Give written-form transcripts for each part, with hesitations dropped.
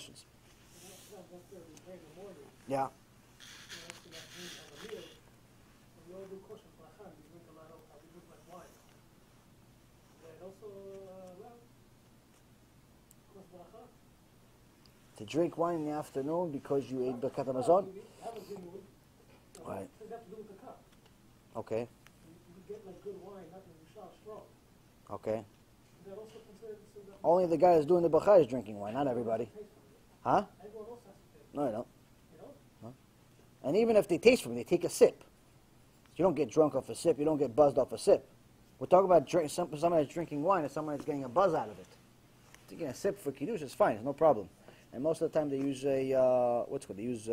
questions. Yeah. To drink wine in the afternoon because you ate Birkat Hamazon? Right. Okay. Okay. Only the guy who's doing the bracha is drinking wine, not everybody. Huh? No, you don't. No. And even if they taste from it, they take a sip. You don't get drunk off a sip. You don't get buzzed off a sip. We're talking about someone that's drinking wine and someone that's getting a buzz out of it. Taking a sip for kiddush is fine. It's no problem. And most of the time they use They use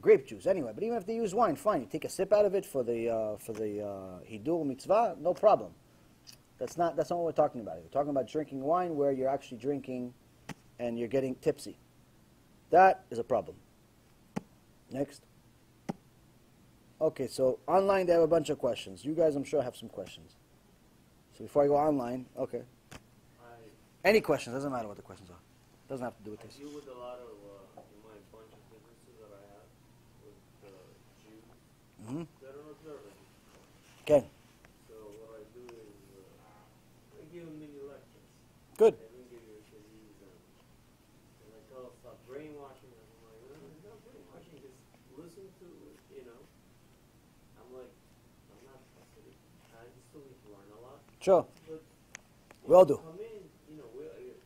grape juice anyway. But even if they use wine, fine. You take a sip out of it for the hiddur mitzvah, no problem. That's not what we're talking about. We're talking about drinking wine where you're actually drinking and you're getting tipsy. That is a problem. Next. Okay, so online they have a bunch of questions. You guys, I'm sure, have some questions. So before I go online, okay. Any questions? Doesn't matter what the questions are. Doesn't have to do with this. I deal with a lot of my bunch of businesses that I have with Jews that are observant. Okay. So what I do is I give them mini lectures. Good. I don't give you a disease and I tell them stop brainwashing them. I'm like, no, it's not brainwashing. Just listen to it, I'm like, I'm not fascinated. I still need to learn a lot. Sure. But we all do. Come in,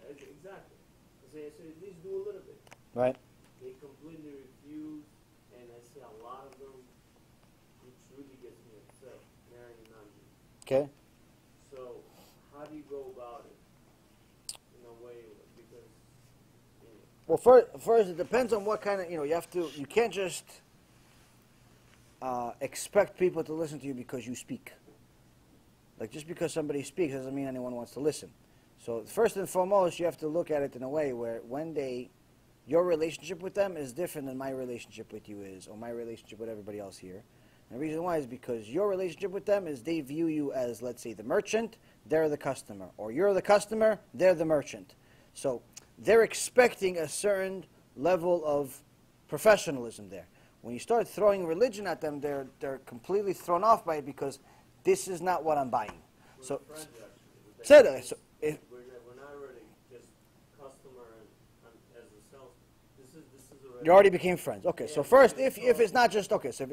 exactly. So at least do a little bit. Right. They completely refuse, and I see a lot of them, which really gets me upset, marrying a non-Jew. Okay. So how do you go about it in a way, because, Well, first it depends on what kind of, you can't just expect people to listen to you because you speak. Like, just because somebody speaks doesn't mean anyone wants to listen. So first and foremost, you have to look at it in a way where your relationship with them is different than my relationship with you is, or my relationship with everybody else here. And the reason why is because your relationship with them is they view you as, let's say, the merchant, they're the customer. Or you're the customer, they're the merchant. So they're expecting a certain level of professionalism there. When you start throwing religion at them, they're completely thrown off by it because this is not what I'm buying. So, we're not really just customer and as a sales. This is already. You already became friends. Okay, Yeah, so first, if it's not just okay, so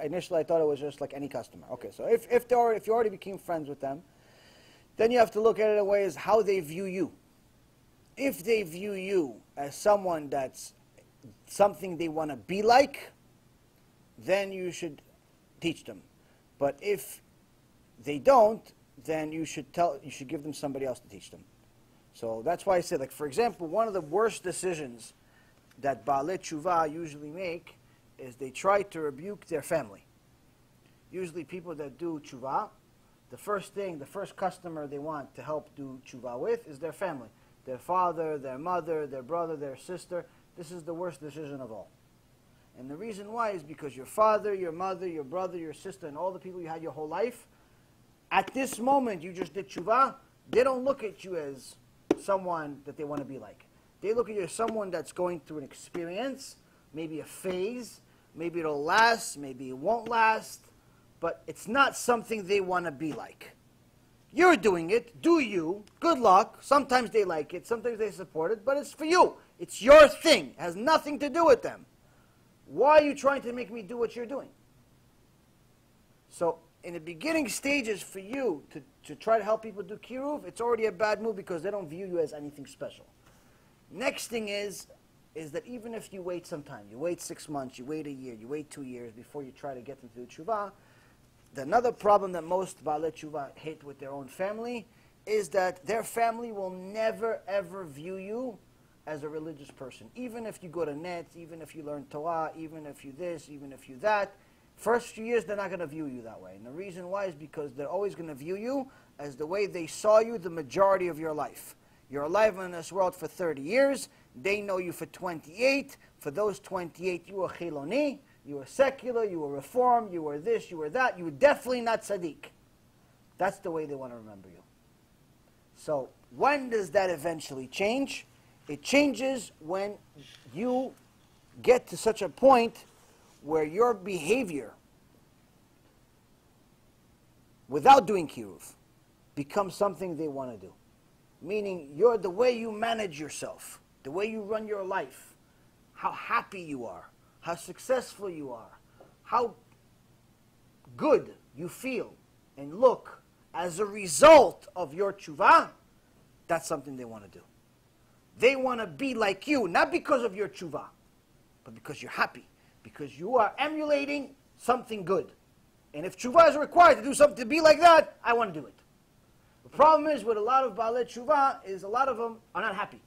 initially I thought it was just like any customer. Okay, so if you already became friends with them, then you have to look at it in a way as how they view you. If they view you as someone that's something they want to be like, then you should teach them. But if they don't, then you should give them somebody else to teach them. So that's why I said, like, for example, one of the worst decisions that Baalei Tshuva usually make is they try to rebuke their family. Usually people that do Tshuva, the first customer they want to help do Tshuva with is their family. Their father, their mother, their brother, their sister. This is the worst decision of all. And the reason why is because your father, your mother, your brother, your sister, and all the people you had your whole life, at this moment you just did Tshuva, they don't look at you as someone that they want to be like. They look at you as someone that's going through an experience, maybe a phase, maybe it'll last, maybe it won't last, but it's not something they want to be like. You're doing it, do you, good luck, sometimes they like it, sometimes they support it, but it's for you. It's your thing, it has nothing to do with them. Why are you trying to make me do what you're doing? So, in the beginning stages for you to try to help people do kiruv, it's already a bad move because they don't view you as anything special. Next thing is that even if you wait some time, you wait 6 months, you wait a year, you wait 2 years before you try to get them to do tshuva, another problem that most Baalei Tshuva hate with their own family is that their family will never ever view you as a religious person. Even if you go to net, even if you learn Torah, even if you this, even if you that, first few years they're not going to view you that way. And the reason why is because they're always going to view you as the way they saw you the majority of your life. You're alive in this world for 30 years, they know you for 28, for those 28 you were chiloni, you were secular, you were reformed, you were this, you were that, you were definitely not tzaddik. That's the way they want to remember you. So when does that eventually change? It changes when you get to such a point where your behavior, without doing kiruv, becomes something they want to do. Meaning, the way you manage yourself, the way you run your life, how happy you are, how successful you are, how good you feel and look as a result of your tshuva, that's something they want to do. They want to be like you, not because of your tshuva, but because you're happy, because you are emulating something good. And if tshuva is required to do something to be like that, I want to do it. The problem is with a lot of Baalei Tshuva is a lot of them are not happy.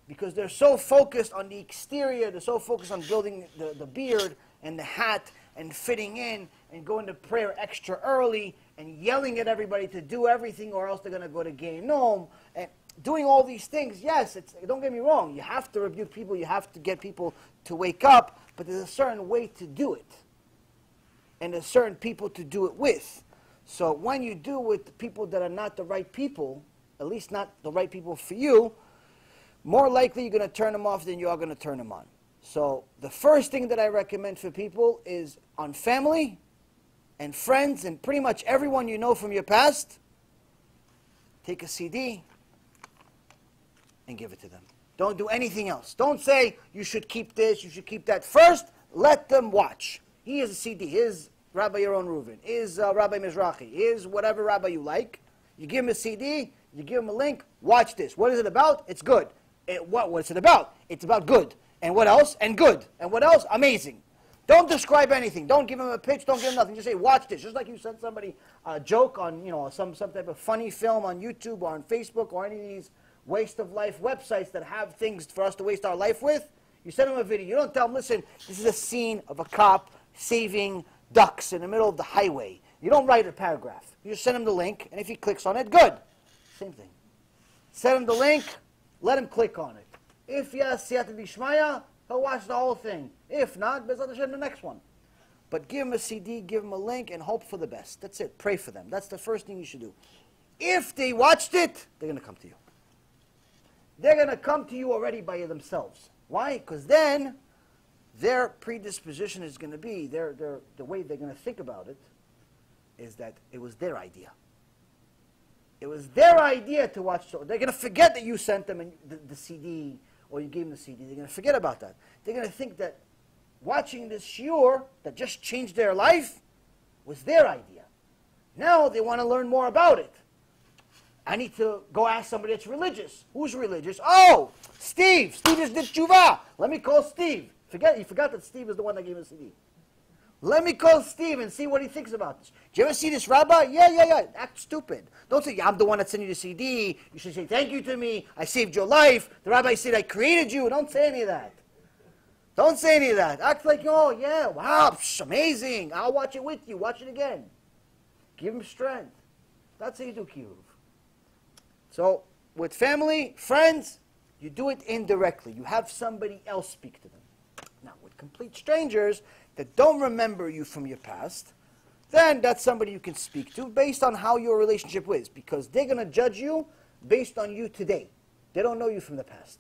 Because they're so focused on the exterior, they're so focused on building the beard and the hat and fitting in and going to prayer extra early and yelling at everybody to do everything or else they're going to go to Gehinnom. And doing all these things, yes, don't get me wrong, you have to rebuke people, you have to get people to wake up, but there's a certain way to do it. And there's certain people to do it with. So when you do with the people that are not the right people, at least not the right people for you, more likely you're going to turn them off than you are going to turn them on. So the first thing that I recommend for people is on family and friends and pretty much everyone you know from your past, take a CD and give it to them. Don't do anything else. Don't say you should keep this, you should keep that. First, let them watch. Here's a CD. Here's Rabbi Yaron Reuven. Here's Rabbi Mizrahi. Here's whatever rabbi you like. You give him a CD. You give him a link. Watch this. What is it about? It's good. What's it about? It's about good. And what else? And good. And what else? Amazing. Don't describe anything. Don't give him a pitch. Don't give him nothing. Just say, watch this. Just like you sent somebody a joke on, some type of funny film on YouTube or on Facebook or any of these waste of life websites that have things for us to waste our life with. You send him a video. You don't tell him, listen, this is a scene of a cop saving ducks in the middle of the highway. You don't write a paragraph. You just send him the link, and if he clicks on it, good. Same thing. Send him the link, let him click on it. If yes, siyata d'shmaya, he'll watch the whole thing. If not, Bezrat Hashem, the next one. But give him a CD, give him a link, and hope for the best. That's it. Pray for them. That's the first thing you should do. If they watched it, they're going to come to you. They're going to come to you already by themselves. Why? Because then their predisposition is going to be, the way they're going to think about it, is that it was their idea. It was their idea to watch. They're going to forget that you sent them the CD, or you gave them the CD. They're going to forget about that. They're going to think that watching this shiur that just changed their life was their idea. Now they want to learn more about it. I need to go ask somebody that's religious. Who's religious? Oh, Steve. Steve just did tshuva. Let me call Steve. You forgot that Steve is the one that gave him the CD. Let me call Steve and see what he thinks about this. Did you ever see this rabbi? Yeah. Act stupid. Don't say, I'm the one that sent you the CD. You should say, thank you to me. I saved your life. The rabbi said, I created you. Don't say any of that. Don't say any of that. Act like, oh, yeah, wow, amazing. I'll watch it with you. Watch it again. Give him strength. That's how you do kiruv. So, with family, friends, you do it indirectly. You have somebody else speak to them. Now, with complete strangers that don't remember you from your past, then that's somebody you can speak to based on how your relationship is, because they're going to judge you based on you today. They don't know you from the past.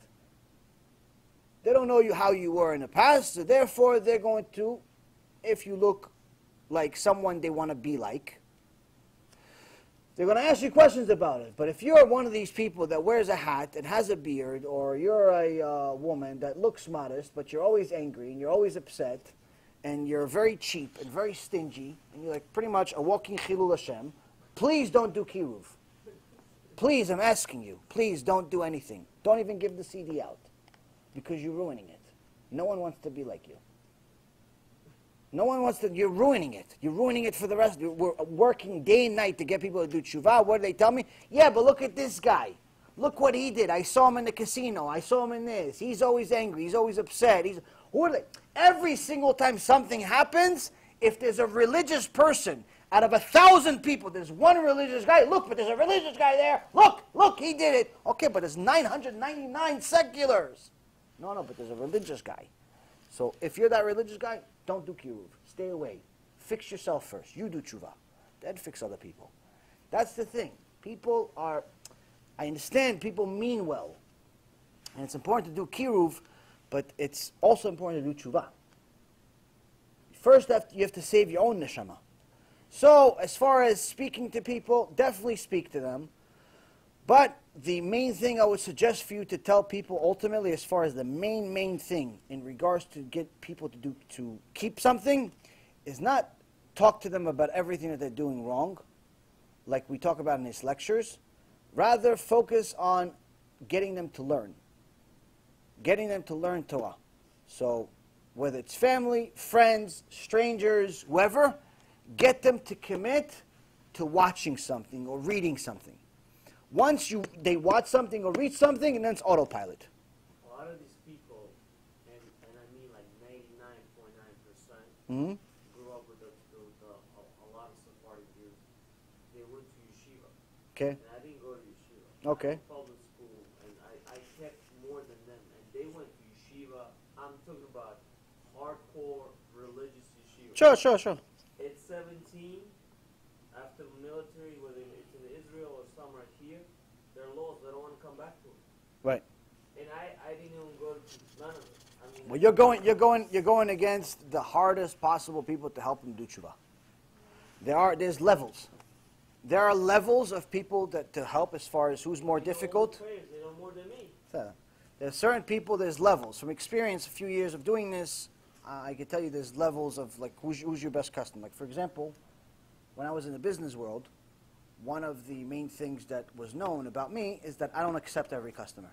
They don't know you how you were in the past, so therefore they're going to, if you look like someone they want to be like, they're going to ask you questions about it. But if you're one of these people that wears a hat and has a beard, or you're a woman that looks modest, but you're always angry and you're always upset, and you're very cheap and very stingy, and you're like pretty much a walking chilul Hashem, please don't do kiruv. Please, I'm asking you, please don't do anything. Don't even give the CD out, because you're ruining it. No one wants to be like you. No one wants to, you're ruining it. You're ruining it for the rest. We're working day and night to get people to do tshuva. What do they tell me? Yeah, but look at this guy. Look what he did. I saw him in the casino. I saw him in this. He's always angry. He's always upset. Who are they? Every single time something happens, if there's a religious person, out of 1,000 people, there's one religious guy. Look, but there's a religious guy there. Look, he did it. Okay, but there's 999 seculars. No, but there's a religious guy. So if you're that religious guy, don't do kiruv. Stay away. Fix yourself first. You do tshuva. Then fix other people. That's the thing. People are, I understand people mean well. And it's important to do kiruv, but it's also important to do tshuva. First, you have to save your own neshama. So, as far as speaking to people, definitely speak to them. But the main thing I would suggest for you to tell people ultimately, as far as the main thing in regards to get people to keep something, is not talk to them about everything that they're doing wrong, like we talk about in these lectures. Rather, focus on getting them to learn. Getting them to learn Torah. So, whether it's family, friends, strangers, whoever, get them to commit to watching something or reading something. Once they watch something or read something, and then it's autopilot. A lot of these people, and I mean like 99.9%, grew up with a lot of Sephardic Jews. They went to yeshiva. Okay. And I didn't go to yeshiva. Okay. I went to public school, and I kept more than them. And they went to yeshiva. I'm talking about hardcore religious yeshiva. Sure. At 17, after the military, whether it's in Israel or somewhere here, there are laws they don't want to come back to it. Right. And I didn't even go to none of it. I mean, Well, you're going against the hardest possible people to help them do tshuva. There's levels. There are levels of people that to help as far as who's more difficult. They know more than me. There's certain people. There's levels. From experience, a few years of doing this, I can tell you there's levels of like who's your best customer. Like for example, when I was in the business world, one of the main things that was known about me is that I don't accept every customer.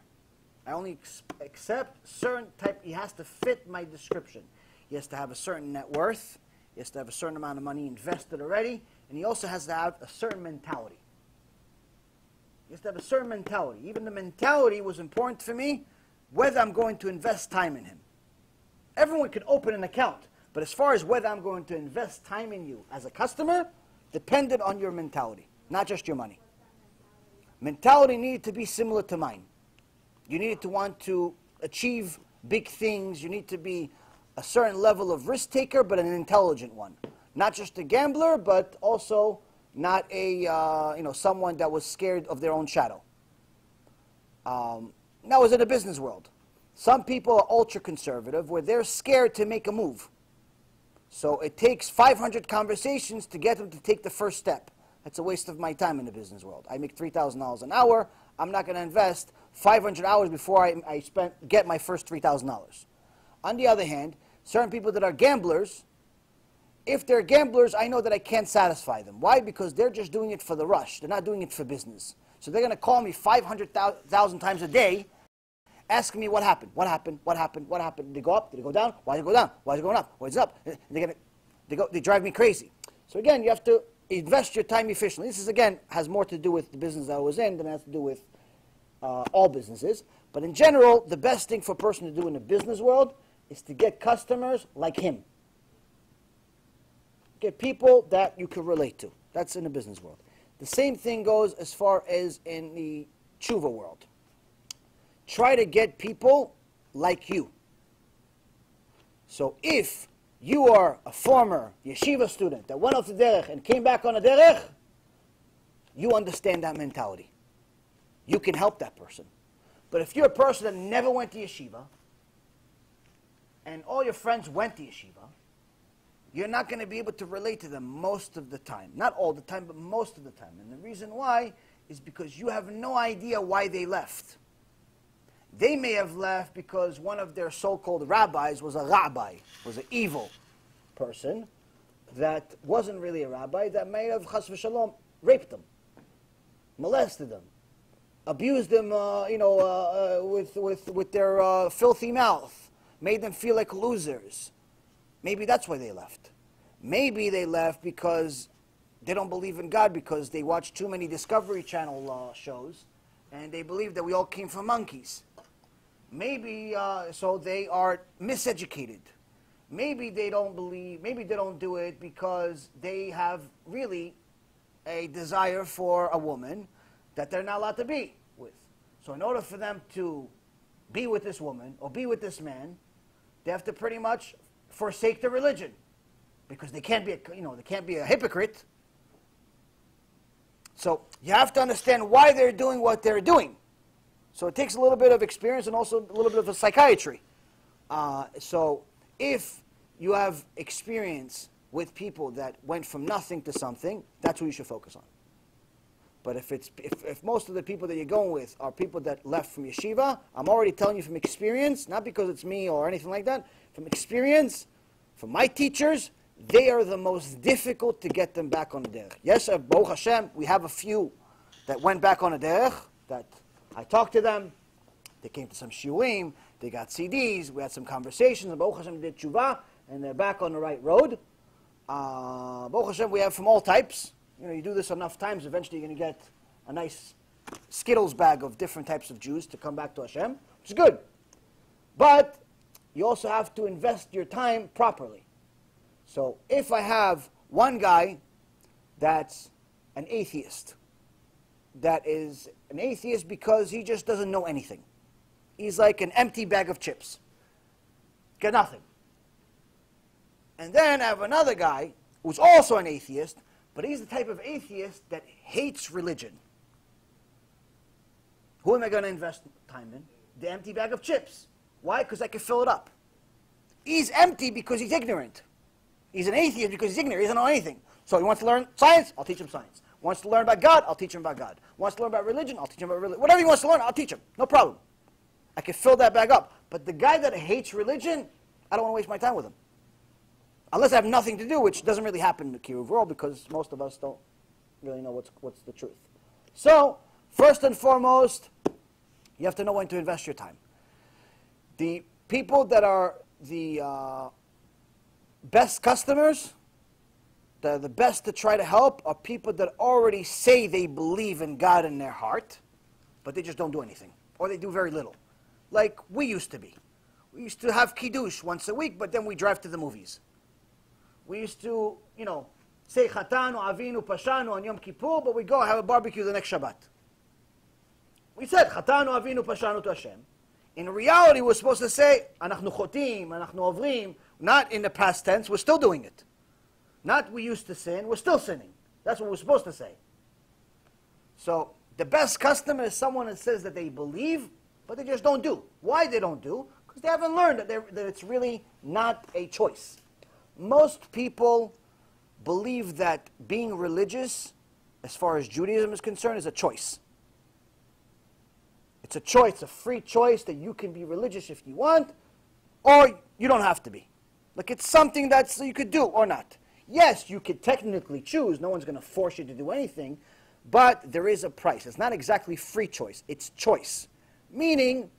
I only accept certain type. He has to fit my description. He has to have a certain net worth. He has to have a certain amount of money invested already, and he also has to have a certain mentality. He has to have a certain mentality. Even the mentality was important for me, whether I'm going to invest time in him. Everyone can open an account, but as far as whether I'm going to invest time in you as a customer, depended on your mentality, not just your money. Mentality needed to be similar to mine. You needed to want to achieve big things. You need to be a certain level of risk taker, but an intelligent one. Not just a gambler, but also not a someone that was scared of their own shadow. That was in the business world. Some people are ultra-conservative, where they're scared to make a move. So it takes 500 conversations to get them to take the first step. That's a waste of my time in the business world. I make $3,000 an hour. I'm not going to invest 500 hours before I get my first $3,000. On the other hand, certain people that are gamblers, if they're gamblers, I know that I can't satisfy them. Why? Because they're just doing it for the rush. They're not doing it for business. So they're going to call me 500,000 times a day, asking me what happened. Did they go up? Did it go down? Why did it go down? Why is it going up? Why is it up? They drive me crazy. So again, you have to invest your time efficiently. This is, again, has more to do with the business I was in than it has to do with all businesses. But in general, the best thing for a person to do in the business world is to get customers like him. Get people that you can relate to. That's in the business world. The same thing goes as far as in the tshuva world. Try to get people like you. So if you are a former yeshiva student that went off the derech and came back on the derech, you understand that mentality. You can help that person. But if you're a person that never went to yeshiva, and all your friends went to yeshiva, you're not going to be able to relate to them most of the time. Not all the time, but most of the time. And the reason why is because you have no idea why they left. They may have left because one of their so-called rabbis was a rabbi, was an evil person that wasn't really a rabbi, that may have, chas v'shalom, raped them, molested them, abused them with their filthy mouth, made them feel like losers. Maybe that's why they left. Maybe they left because they don't believe in God, because they watch too many Discovery Channel shows, and they believe that we all came from monkeys. Maybe so they are miseducated. Maybe they don't believe, maybe they don't do it because they have really a desire for a woman that they're not allowed to be with. So in order for them to be with this woman or be with this man, they have to pretty much forsake their religion, because they can't be they can't be a hypocrite. So you have to understand why they're doing what they're doing. So it takes a little bit of experience and also a little bit of a psychiatry. So if you have experience with people that went from nothing to something, that's what you should focus on. But if most of the people that you're going with are people that left from yeshiva, I'm already telling you from experience, not because it's me or anything like that, from experience, from my teachers, they are the most difficult to get them back on the derech. Yes, Baruch Hashem, we have a few that went back on the derech, that I talked to them, they came to some shiurim, they got CDs, we had some conversations, and Baruch Hashem did tshuva, and they're back on the right road. Baruch Hashem, we have from all types. You know, you do this enough times, eventually you're going to get a nice Skittles bag of different types of Jews to come back to Hashem, which is good. But you also have to invest your time properly. So if I have one guy that's an atheist, that is an atheist because he just doesn't know anything. He's like an empty bag of chips. Got nothing. And then I have another guy who's also an atheist, but he's the type of atheist that hates religion. Who am I going to invest time in? The empty bag of chips. Why? Because I can fill it up. He's empty because he's ignorant. He's an atheist because he's ignorant. He doesn't know anything. So he wants to learn science, I'll teach him science. Wants to learn about God, I'll teach him about God. Wants to learn about religion, I'll teach him about religion. Whatever he wants to learn, I'll teach him. No problem. I can fill that bag up. But the guy that hates religion, I don't want to waste my time with him. Unless I have nothing to do, which doesn't really happen in the Kiruv world because most of us don't really know what's the truth. So, first and foremost, you have to know when to invest your time. The people that are the best customers, the best to try to help, are people that already say they believe in God in their heart, but they just don't do anything. Or they do very little. Like we used to be. We used to have kiddush once a week, but then we drive to the movies. We used to, say Chatanu, Avinu, Pashanu on Yom Kippur, but we go have a barbecue the next Shabbat. We said Chatanu, Avinu, Pashanu to Hashem. In reality, we're supposed to say Anachnu Chotim, Anachnu Ovrim, not in the past tense, we're still doing it. Not we used to sin, we're still sinning. That's what we're supposed to say. So, the best customer is someone that says that they believe, but they just don't do. Why they don't do? Because they haven't learned that it's really not a choice. Most people believe that being religious, as far as Judaism is concerned, is a choice. It's a choice, a free choice that you can be religious if you want, or you don't have to be. Like it's something that you could do or not. Yes, you could technically choose. No one's going to force you to do anything, but there is a price. It's not exactly free choice. It's choice. Meaning,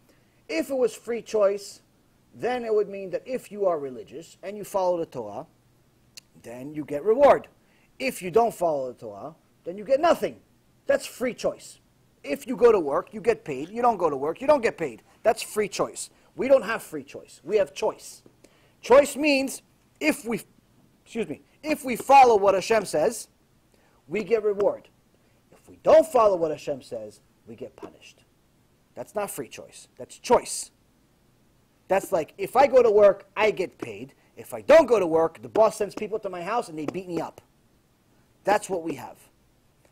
if it was free choice, then it would mean that if you are religious and you follow the Torah, then you get reward. If you don't follow the Torah, then you get nothing. That's free choice. If you go to work, you get paid. You don't go to work, you don't get paid. That's free choice. We don't have free choice. We have choice. Choice means if we follow what Hashem says, we get reward. If we don't follow what Hashem says, we get punished. That's not free choice. That's choice. That's like, if I go to work, I get paid. If I don't go to work, the boss sends people to my house and they beat me up. That's what we have.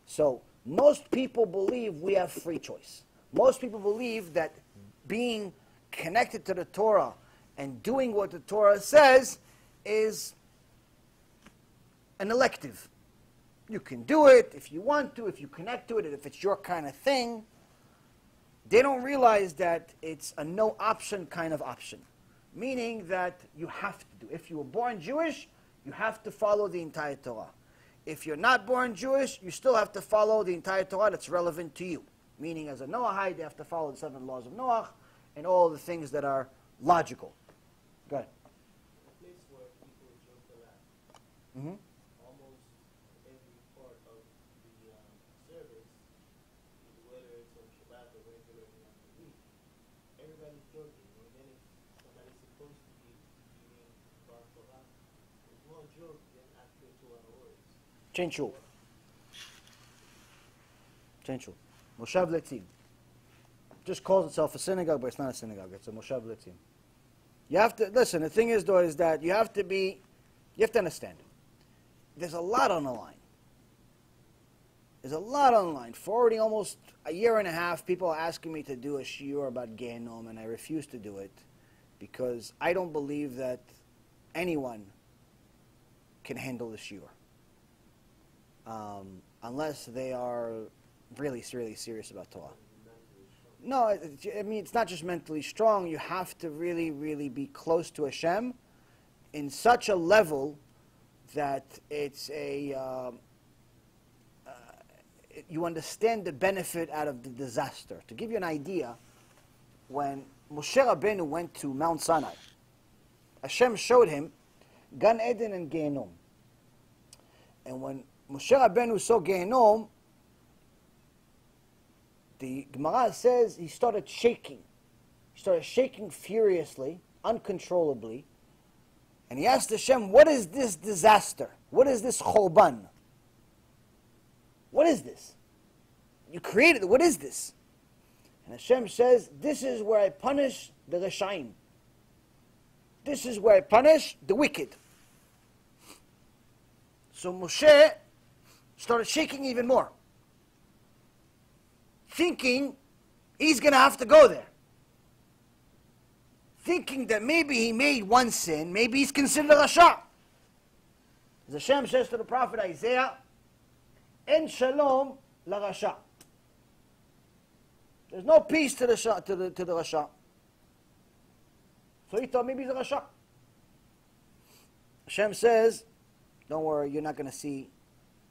So, most people believe we have free choice. Most people believe that being connected to the Torah and doing what the Torah says is an elective. You can do it if you want to, if you connect to it, and if it's your kind of thing. They don't realize that it's a no-option kind of option. Meaning that you have to do. If you were born Jewish, you have to follow the entire Torah. If you're not born Jewish, you still have to follow the entire Torah that's relevant to you. Meaning as a Noahide, they have to follow the 7 laws of Noah and all the things that are logical. Go ahead. A place where people joke a lot. Mm-hmm. Almost every part of the service, whether it's on Shabbat or regular in the week, everybody's joking. And then if somebody's supposed to be reading Bar Torah, there's more joke than actual Torah words. Change shul. Moshav Letzim. Just calls itself a synagogue, but it's not a synagogue. It's a Moshav Letzim. You have to, listen, the thing is, though, is that you have to understand. There's a lot on the line. There's a lot online. For already almost a year and a half, people are asking me to do a shiur about Gehenom, and I refuse to do it because I don't believe that anyone can handle the shiur unless they are really, really serious about Torah. No, I mean, it's not just mentally strong. You have to really, really be close to Hashem in such a level that it's you understand the benefit out of the disaster. To give you an idea, when Moshe Rabbeinu went to Mount Sinai, Hashem showed him Gan Eden and Gehenom. And when Moshe Rabbeinu saw Gehenom, the Gemara says he started shaking. He started shaking furiously, uncontrollably. And he asked Hashem, what is this disaster? What is this chorban? What is this? You created it. What is this? And Hashem says, this is where I punish the Reshaim. This is where I punish the wicked. So Moshe started shaking even more, thinking he's going to have to go there. Thinking that maybe he made one sin, maybe he's considered a Rasha. As Hashem says to the prophet Isaiah, En shalom la Rasha. There's no peace to the Rasha. So he thought maybe he's a Rasha. Hashem says, don't worry, you're not going to see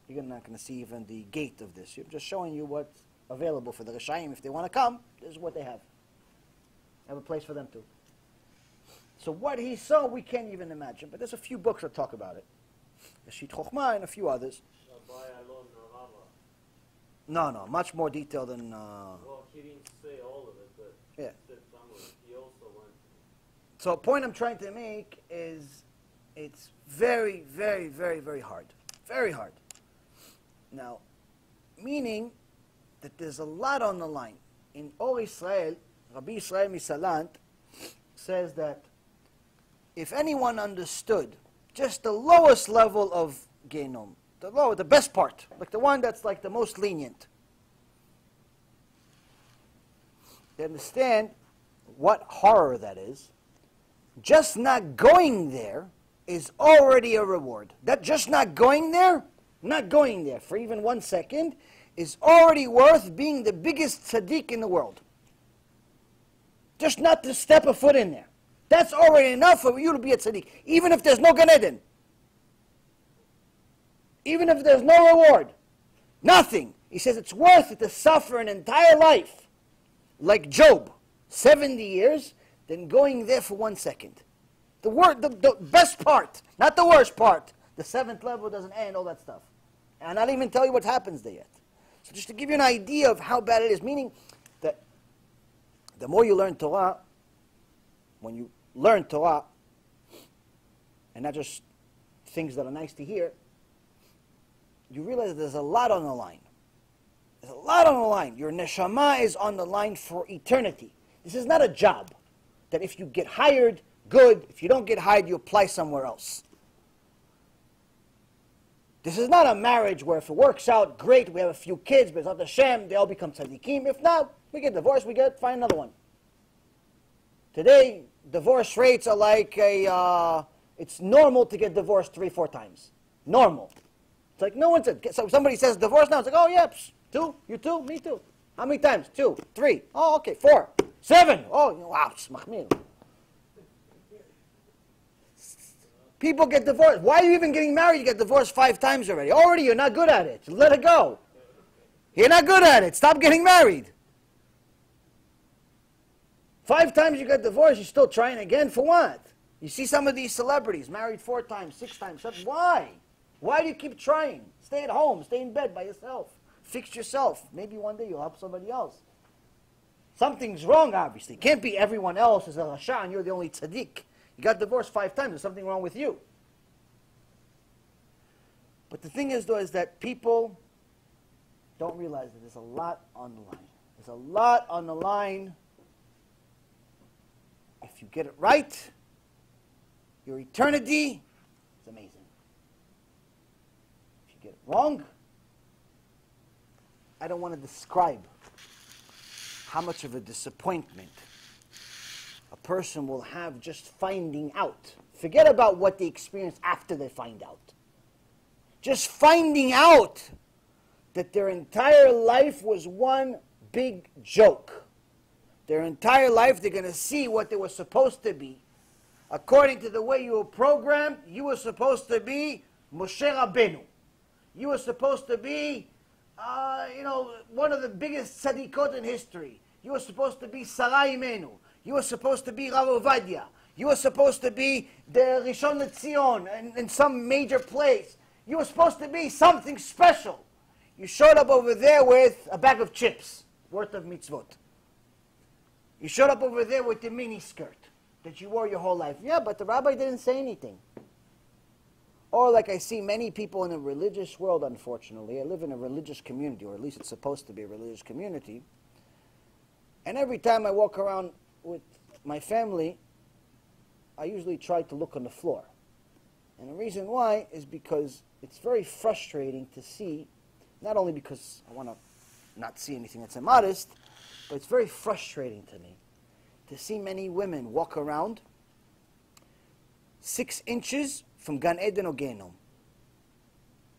even the gate of this. I'm just showing you what's available for the Rashaim. If they want to come, this is what they have. I have a place for them too. So what he saw, we can't even imagine. But there's a few books that talk about it. The Shit Chochmah and a few others. Rabbi Yaron Reuven. No, much more detailed than... Well, he didn't say all of it, but yeah. he said some of it. He also went... So a point I'm trying to make is it's very, very, very, very hard. Very hard. Now, meaning that there's a lot on the line. In Or Israel, Rabbi Yisrael Misalant says that if anyone understood just the lowest level of Gehenom, the best part, like the one that's like the most lenient, they understand what horror that is. Just not going there is already a reward. That just not going there for even 1 second, is already worth being the biggest tzaddik in the world. Just not to step a foot in there. That's already enough for you to be a tzaddik, even if there's no Gan Eden. Even if there's no reward. Nothing. He says it's worth it to suffer an entire life, like Job, 70 years, than going there for 1 second. The best part, not the worst part. The 7th level doesn't end, all that stuff. And I'm not even tell you what happens there yet. So just to give you an idea of how bad it is, meaning that the more you learn Torah, when you learn Torah, and not just things that are nice to hear, you realize there's a lot on the line. There's a lot on the line. Your neshama is on the line for eternity. This is not a job that if you get hired, good. If you don't get hired, you apply somewhere else. This is not a marriage where if it works out, great, we have a few kids, but it's not Hashem, they all become tzaddikim. If not, we get divorced, find another one. Today, divorce rates are like it's normal to get divorced 3-4 times. Normal. It's like no one said, so somebody says divorce now, it's like, oh yeah, 2, you too, me too. How many times? 2, 3, oh okay, 4, 7, oh wow, smachmir. People get divorced. Why are you even getting married? You get divorced 5 times already. Already you're not good at it. Let it go. You're not good at it. Stop getting married. 5 times you got divorced, you're still trying again for what? You see some of these celebrities married 4 times, 6 times, 7. Why? Why do you keep trying? Stay at home. Stay in bed by yourself. Fix yourself. Maybe one day you'll help somebody else. Something's wrong, obviously. Can't be everyone else is a Rasha and you're the only tzaddik. You got divorced 5 times. There's something wrong with you. But the thing is, though, is that people don't realize that there's a lot on the line. There's a lot on the line. If you get it right, your eternity is amazing. If you get it wrong, I don't want to describe how much of a disappointment a person will have just finding out. Forget about what they experience after they find out. Just finding out that their entire life was one big joke. Their entire life they're going to see what they were supposed to be. According to the way you were programmed, you were supposed to be Moshe Rabbeinu. You were supposed to be, one of the biggest tzadikot in history. You were supposed to be Sarah Imenu. You were supposed to be Rav Ovadia. You were supposed to be the Rishon LeZion in some major place. You were supposed to be something special. You showed up over there with a bag of chips worth of mitzvot. You showed up over there with the mini skirt that you wore your whole life. Yeah, but the rabbi didn't say anything. Or like I see many people in the religious world, unfortunately. I live in a religious community, or at least it's supposed to be a religious community. And every time I walk around with my family, I usually try to look on the floor. And the reason why is because it's very frustrating to see, not only because I want to not see anything that's immodest, but it's very frustrating to me to see many women walk around 6 inches from Gan Eden or Gehenom.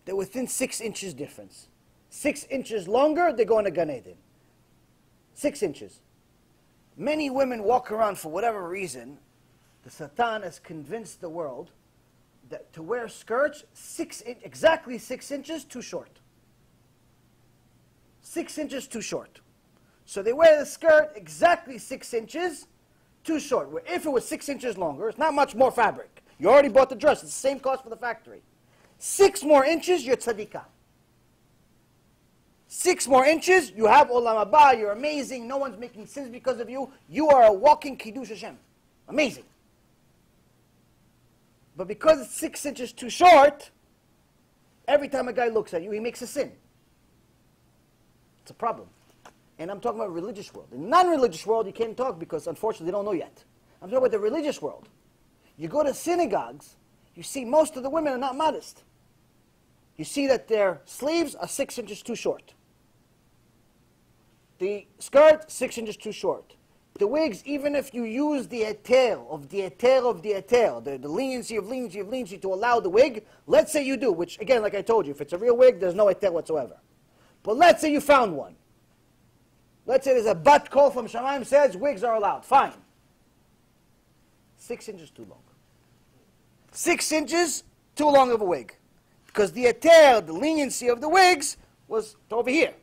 They're within 6 inches difference. 6 inches longer, they're going to Gan Eden. 6 inches. Many women walk around for whatever reason. The Satan has convinced the world that to wear skirts exactly 6 inches too short. 6 inches too short. So they wear the skirt exactly 6 inches too short. Where if it was 6 inches longer, it's not much more fabric. You already bought the dress. It's the same cost for the factory. 6 more inches, you're tzadikah. 6 more inches, you have olam haba, you're amazing, no one's making sins because of you. You are a walking kiddush Hashem. Amazing. But because it's 6 inches too short, every time a guy looks at you, he makes a sin. It's a problem. And I'm talking about religious world. In non-religious world, you can't talk because, unfortunately, they don't know yet. I'm talking about the religious world. You go to synagogues, you see most of the women are not modest. You see that their sleeves are 6 inches too short. The skirt, 6 inches too short. The wigs, even if you use the heter of the leniency to allow the wig, let's say you do, which, again, like I told you, if it's a real wig, there's no heter whatsoever. But let's say you found one. Let's say there's a bat call from Shamayim says wigs are allowed. Fine. 6 inches too long. 6 inches too long of a wig. Because the heter, the leniency of the wigs, was over here.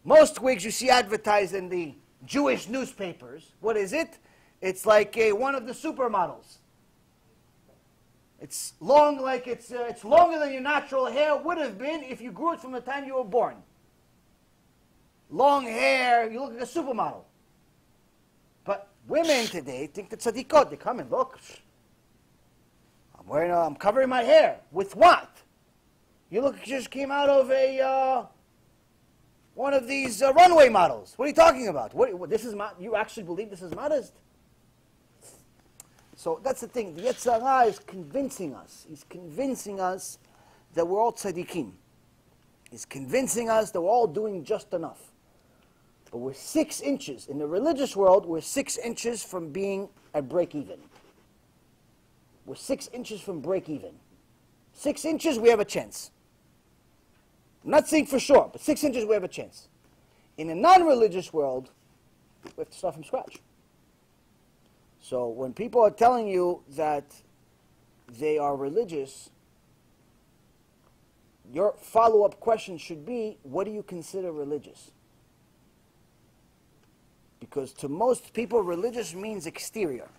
Most wigs you see advertised in the Jewish newspapers, what is it? It's like one of the supermodels. It's long, like it's longer than your natural hair would have been if you grew it from the time you were born. Long hair, you look like a supermodel. But women today think that tzadikot. They come and look. I'm covering my hair. With what? You look, you just came out of one of these runway models. What are you talking about? This is you actually believe this is modest? So that's the thing. The Yetzer Hara is convincing us. He's convincing us that we're all tzaddikim. He's convincing us that we're all doing just enough. But we're 6 inches. In the religious world, we're 6 inches from being at break-even. We're 6 inches from break-even. 6 inches, we have a chance. I'm not saying for sure, but 6 inches, we have a chance. In a non-religious world, we have to start from scratch. So when people are telling you that they are religious, your follow-up question should be, what do you consider religious? Because to most people, religious means exterior.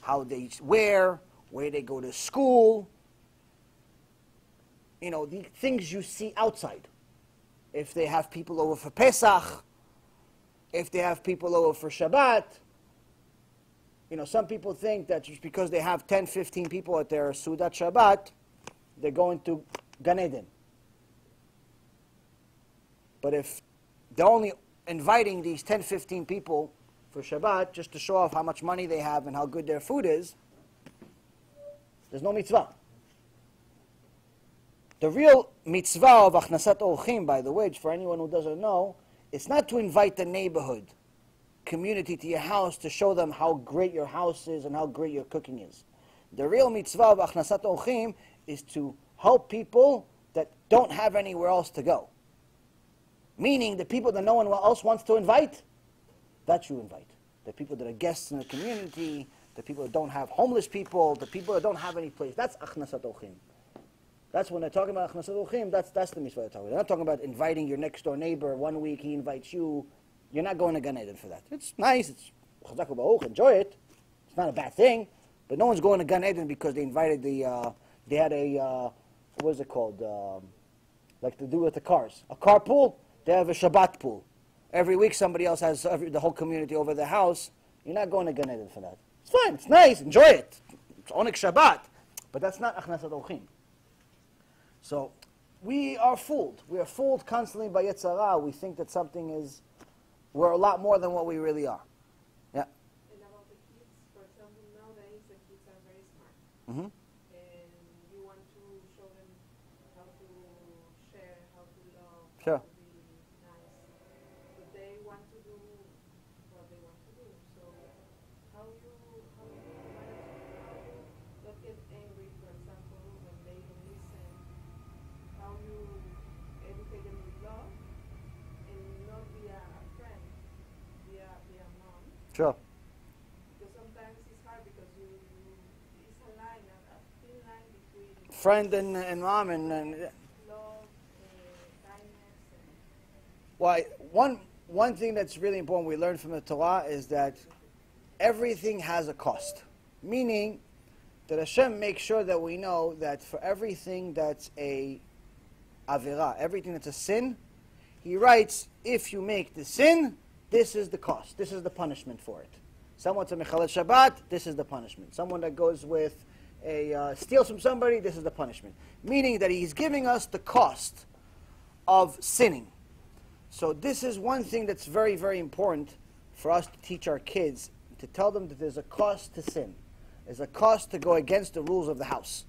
How they wear, where they go to school. You know, the things you see outside. If they have people over for Pesach, if they have people over for Shabbat. You know, some people think that just because they have 10, 15 people at their Sudat Shabbat, they're going to Gan Eden. But if they're only inviting these 10, 15 people for Shabbat just to show off how much money they have and how good their food is, there's no mitzvah. The real mitzvah of achnasat orchim, by the way, for anyone who doesn't know, it's not to invite the neighborhood community to your house to show them how great your house is and how great your cooking is. The real mitzvah of achnasat orchim is to help people that don't have anywhere else to go. Meaning the people that no one else wants to invite, that you invite. The people that are guests in the community, the people that don't have homeless people, the people that don't have any place. That's achnasat orchim. That's when they're talking about achnasat orchim, that's the mitzvah they're talking about. They're not talking about inviting your next door neighbor. One week he invites you. You're not going to Gan Eden for that. It's nice. It's chazak u'baruch. Enjoy it. It's not a bad thing. But no one's going to Gan Eden because they invited they had a, what is it called? Like to do with the cars. A carpool. They have a Shabbat pool. Every week somebody else has the whole community over their house. You're not going to Gan Eden for that. It's fine. It's nice. Enjoy it. It's Onik Shabbat. But that's not achnasat orchim. So we are fooled. We are fooled constantly by Yetzer Hara. We think that something is, we're a lot more than what we really are. Yeah. And about the kids, for example, nowadays the kids are very smart. Mm-hmm. And you want to show them how to share, how to love, Sure. how to be nice. But they want to do what they want to do. So how you not get angry, for example, when they don't listen, how you educate them with love and not be a friend, be a mom. Sure. Because sometimes it's hard because it's a line, a thin line between Friend and mom and love, kindness, and well, one thing that's really important we learn from the Torah is that everything has a cost. Meaning that Hashem makes sure that we know that for everything that's a avirah, everything that's a sin, He writes, if you make the sin, this is the cost. This is the punishment for it. Someone's a mechalet Shabbat, this is the punishment. Someone that goes with steals from somebody, this is the punishment. Meaning that He's giving us the cost of sinning. So this is one thing that's very, very important for us to teach our kids, to tell them that there's a cost to sin. There's a cost to go against the rules of the house.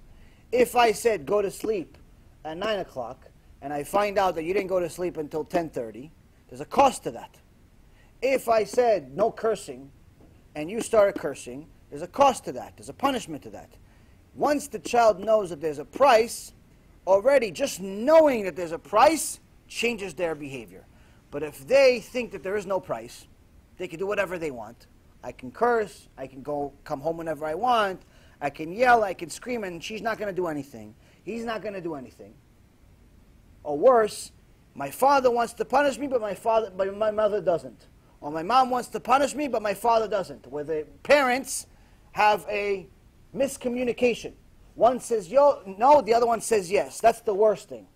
If I said go to sleep at 9 o'clock, and I find out that you didn't go to sleep until 10:30, there's a cost to that. If I said no cursing, and you started cursing, there's a cost to that. There's a punishment to that. Once the child knows that there's a price, already just knowing that there's a price changes their behavior. But if they think that there is no price, they can do whatever they want. I can curse, I can come home whenever I want, I can yell, I can scream, and she's not going to do anything. He's not going to do anything. Or worse, my father wants to punish me, but my mother doesn't. Or my mom wants to punish me, but my father doesn't. Where the parents have a miscommunication. One says no, the other one says yes. That's the worst thing.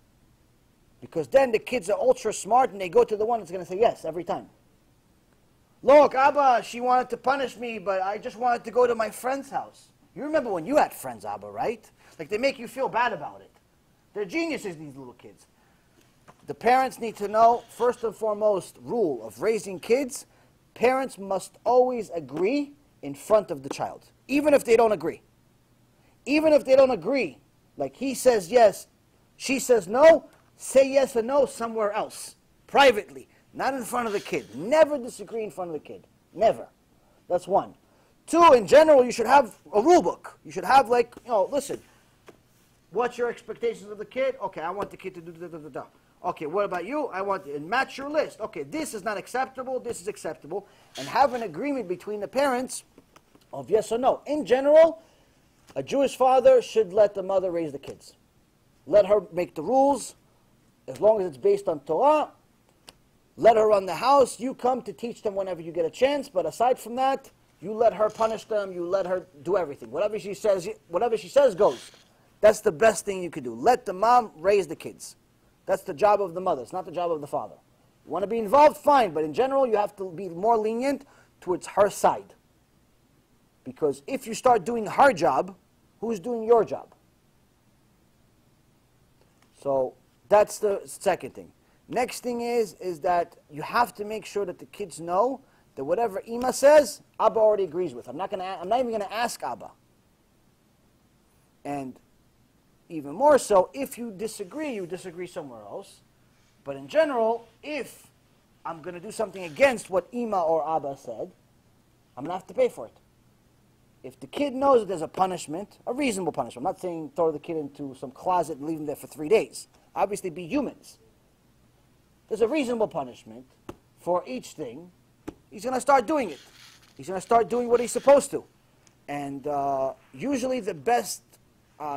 Because then the kids are ultra smart and they go to the one that's going to say yes every time. Look, Abba, she wanted to punish me, but I just wanted to go to my friend's house. You remember when you had friends, Abba, right? Like they make you feel bad about it. They're geniuses, these little kids. The parents need to know, first and foremost, rule of raising kids, parents must always agree in front of the child, even if they don't agree. Even if they don't agree, like he says yes, she says no, say yes or no somewhere else, privately, not in front of the kid. Never disagree in front of the kid. Never. That's one. Two, in general, you should have a rule book. You should have like, listen, what's your expectations of the kid? Okay, I want the kid to do da-da-da-da. Okay, what about you? I want to match your list. Okay, this is not acceptable, this is acceptable. And have an agreement between the parents of yes or no. In general, a Jewish father should let the mother raise the kids. Let her make the rules, as long as it's based on Torah. Let her run the house. You come to teach them whenever you get a chance, but aside from that, you let her punish them, you let her do everything. Whatever she says goes. That's the best thing you could do. Let the mom raise the kids. That's the job of the mother. It's not the job of the father. You want to be involved? Fine. But in general, you have to be more lenient towards her side. Because if you start doing her job, who's doing your job? So that's the second thing. Next thing is that you have to make sure that the kids know that whatever Ima says, Abba already agrees with. I'm not even going to ask Abba. And even more so, if you disagree somewhere else. But in general, if I'm going to do something against what Ima or Abba said, I'm going to have to pay for it. If the kid knows that there's a punishment, a reasonable punishment, I'm not saying throw the kid into some closet and leave him there for 3 days. Obviously, be humans. There's a reasonable punishment for each thing. He's going to start doing it. He's going to start doing what he's supposed to. And usually the best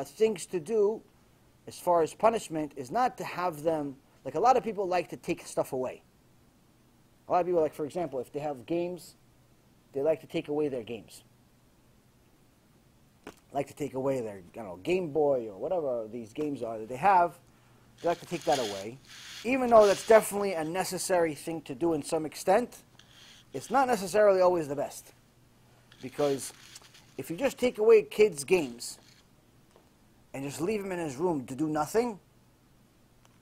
things to do as far as punishment is not to have them, like a lot of people like to take stuff away. A lot of people, like for example, if they have games, they like to take away their games. Like to take away their, Game Boy or whatever these games are that they have. They like to take that away. Even though that's definitely a necessary thing to do in some extent, it's not necessarily always the best. Because if you just take away kids' games and just leave him in his room to do nothing,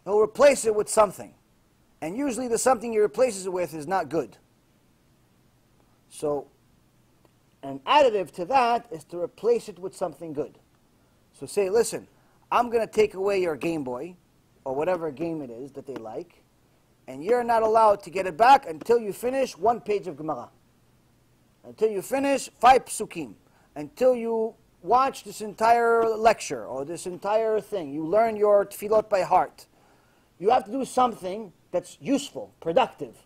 he'll replace it with something. And usually the something he replaces it with is not good. So an additive to that is to replace it with something good. So say, listen, I'm going to take away your Game Boy, or whatever game it is that they like, and you're not allowed to get it back until you finish 1 page of Gemara. Until you finish 5 psukim. Until you watch this entire lecture, or this entire thing. You learn your tefillot by heart. You have to do something that's useful, productive,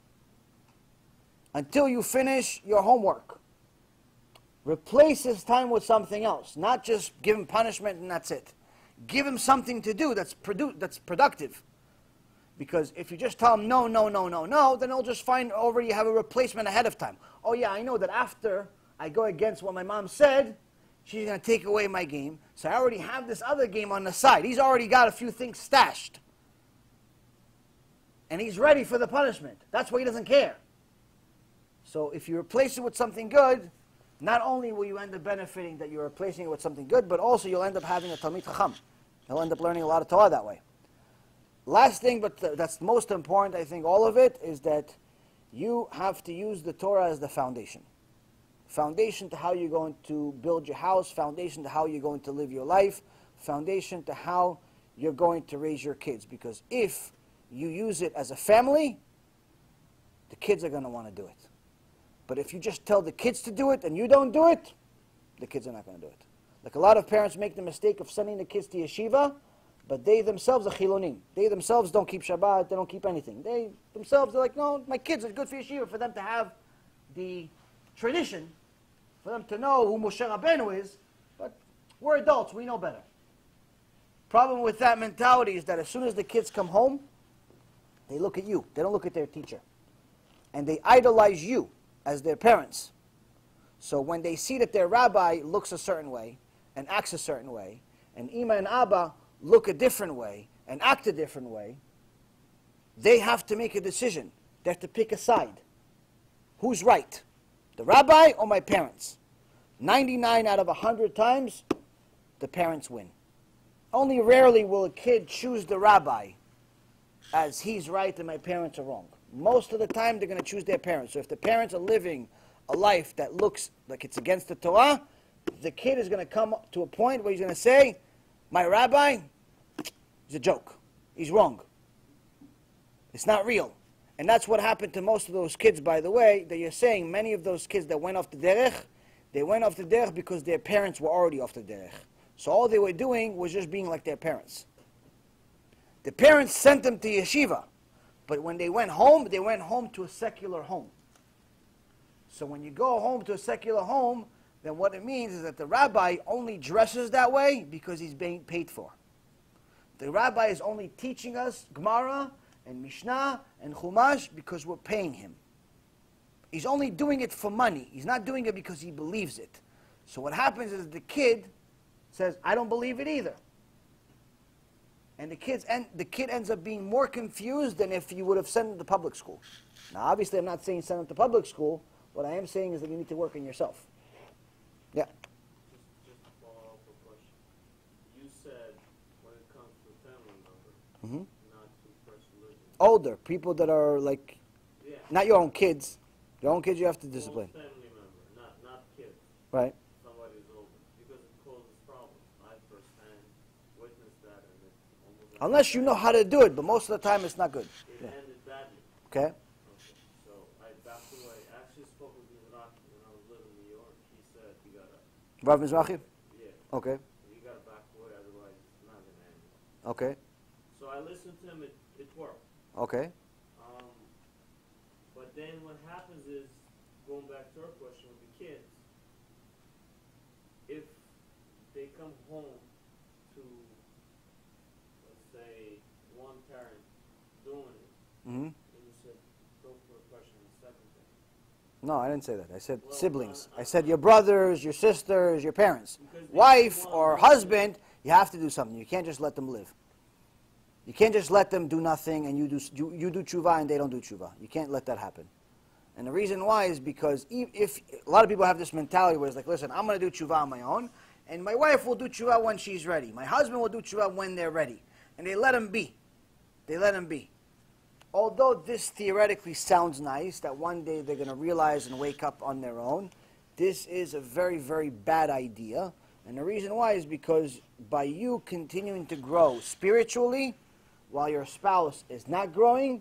until you finish your homework. Replace his time with something else, not just give him punishment and that's it. Give him something to do that's productive. Because if you just tell him no, no, no, no, no, then he'll just find already have a replacement ahead of time. Oh yeah, I know that after I go against what my mom said, she's going to take away my game. So I already have this other game on the side. He's already got a few things stashed. And he's ready for the punishment. That's why he doesn't care. So if you replace it with something good, not only will you end up benefiting that you're replacing it with something good, but also you'll end up having a Talmid Chacham. You'll end up learning a lot of Torah that way. Last thing, but that's most important, I think, all of it, is that you have to use the Torah as the foundation. Foundation to how you're going to build your house, foundation to how you're going to live your life, foundation to how you're going to raise your kids. Because if you use it as a family, the kids are going to want to do it. But if you just tell the kids to do it and you don't do it, the kids are not going to do it. Like a lot of parents make the mistake of sending the kids to yeshiva, but they themselves are chilonim. They themselves don't keep Shabbat, they don't keep anything. They themselves, they're like, no, my kids are good for yeshiva, for them to have the tradition, for them to know who Moshe Rabbeinu is, but we're adults, we know better. Problem with that mentality is that as soon as the kids come home, they look at you. They don't look at their teacher. And they idolize you as their parents. So when they see that their rabbi looks a certain way and acts a certain way, and Ima and Abba look a different way and act a different way, they have to make a decision. They have to pick a side. Who's right? The rabbi or my parents? 99 out of 100 times, the parents win. Only rarely will a kid choose the rabbi as he's right and my parents are wrong. Most of the time, they're going to choose their parents. So if the parents are living a life that looks like it's against the Torah, the kid is going to come to a point where he's going to say, my rabbi, he's a joke. He's wrong. It's not real. And that's what happened to most of those kids, by the way, that you're saying many of those kids that went off the derech, they went off the derech because their parents were already off the derech. So all they were doing was just being like their parents. The parents sent them to yeshiva. But when they went home to a secular home. So when you go home to a secular home, then what it means is that the rabbi only dresses that way because he's being paid for. The rabbi is only teaching us Gemara and Mishnah and Chumash because we're paying him. He's only doing it for money. He's not doing it because he believes it. So what happens is the kid says, I don't believe it either. And the kid ends up being more confused than if you would have sent him to public school. Now, obviously, I'm not saying send him to public school. What I am saying is that you need to work on yourself. Yeah. Just to follow up a question. You said when it comes to a family member, not to press religion. Older people that are like, not your own kids. Your own kids, you have to discipline. Family member, not kids. Right. Somebody who's older, because it causes problems. I firsthand witnessed Unless you know how to do it, but most of the time it's not good. It Yeah. ended badly. Okay? Okay. So I backed away. I actually spoke with Mizrahi when I was living in New York. He said you gotta, Rav Mizrahi? yeah, Okay. you gotta back away, otherwise it's not gonna end well. Okay. So I listened to him. It worked. Okay. But then what happens is, going back to our question with the kids, if they come home to, let's say, one parent doing it, Mm-hmm. and you said, go for a question on the second thing. No, I didn't say that. I said Well, siblings. I- I said your brothers, your sisters, your parents. Because they Wife want or to- husband, you have to do something. You can't just let them live. You can't just let them do nothing and you do tshuva and they don't do tshuva. You can't let that happen. And the reason why is because if a lot of people have this mentality where it's like, listen, I'm going to do tshuva on my own, and my wife will do tshuva when she's ready. My husband will do tshuva when they're ready. And they let them be. They let them be. Although this theoretically sounds nice, that one day they're going to realize and wake up on their own, this is a very, very bad idea. And the reason why is because by you continuing to grow spiritually, while your spouse is not growing,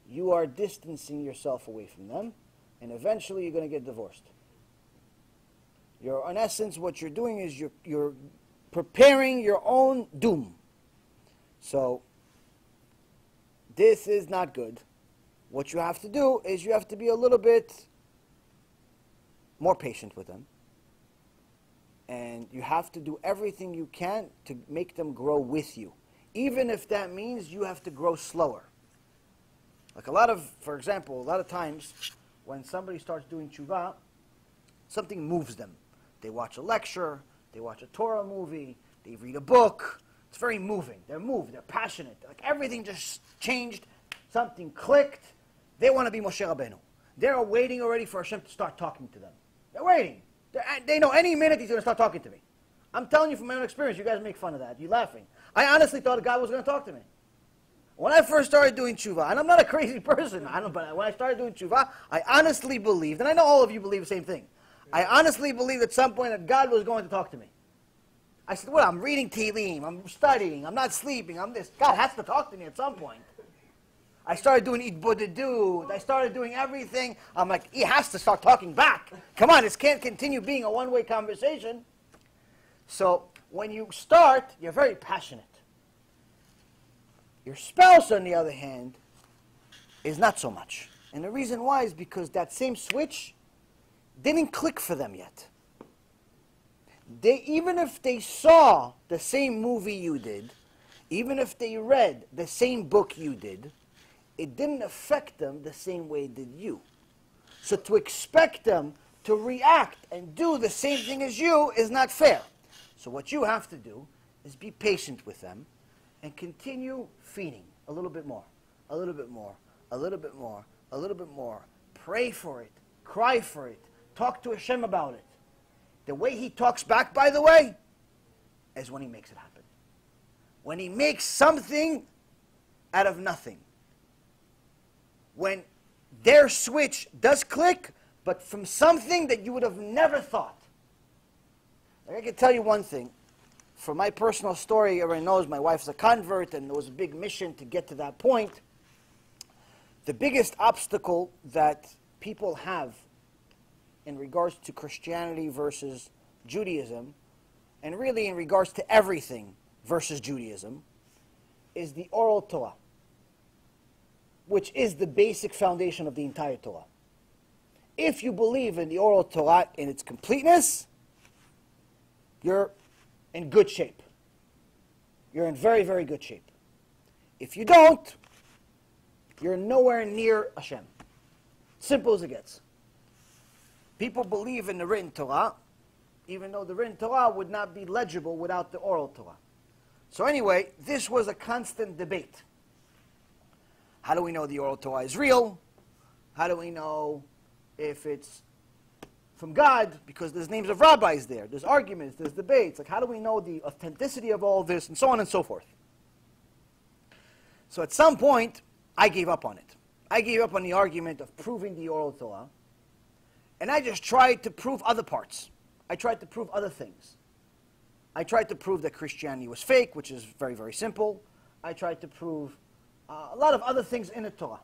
you are distancing yourself away from them, and eventually you're going to get divorced. In essence, what you're doing is you're preparing your own doom. So, this is not good. What you have to do is you have to be a little bit more patient with them. And you have to do everything you can to make them grow with you. Even if that means you have to grow slower. Like for example, a lot of times when somebody starts doing tshuva, something moves them. They watch a lecture, they watch a Torah movie, they read a book. It's very moving. They're moved, they're passionate. Like everything just changed, something clicked. They want to be Moshe Rabbeinu. They're waiting already for Hashem to start talking to them. They're waiting. They know any minute he's going to start talking to me. I'm telling you from my own experience. You guys make fun of that. You're laughing. I honestly thought God was going to talk to me. When I first started doing tshuva, and I'm not a crazy person, but when I started doing tshuva, I honestly believed, and I know all of you believe the same thing. I honestly believed at some point that God was going to talk to me. I said, well, I'm reading Tehillim, I'm studying, I'm not sleeping, I'm this. God has to talk to me at some point. I started doing Itbodedut. I started doing everything. I'm like, he has to start talking back. Come on, this can't continue being a one-way conversation. So when you start, you're very passionate. Your spouse, on the other hand, is not so much. And the reason why is because that same switch didn't click for them yet. Even if they saw the same movie you did, even if they read the same book you did, it didn't affect them the same way it did you. So to expect them to react and do the same thing as you is not fair. So what you have to do is be patient with them and continue feeding a little bit more, a little bit more, a little bit more, a little bit more. Pray for it, cry for it, talk to Hashem about it. The way he talks back, by the way, is when he makes it happen. When he makes something out of nothing. When their switch does click, but from something that you would have never thought. Like I can tell you one thing. From my personal story, everyone knows my wife's a convert, and there was a big mission to get to that point. The biggest obstacle that people have in regards to Christianity versus Judaism, and really in regards to everything versus Judaism, is the oral Torah, which is the basic foundation of the entire Torah. If you believe in the oral Torah in its completeness, you're in good shape. You're in very, very good shape. If you don't, you're nowhere near Hashem. Simple as it gets. People believe in the written Torah, even though the written Torah would not be legible without the oral Torah. So anyway, this was a constant debate. How do we know the oral Torah is real? How do we know if it's from God? Because there's names of rabbis there. There's arguments, there's debates. Like, how do we know the authenticity of all this, and so on and so forth. So at some point, I gave up on it. I gave up on the argument of proving the oral Torah, and I just tried to prove other parts. I tried to prove other things. I tried to prove that Christianity was fake, which is very, very simple. I tried to prove a lot of other things in the Torah.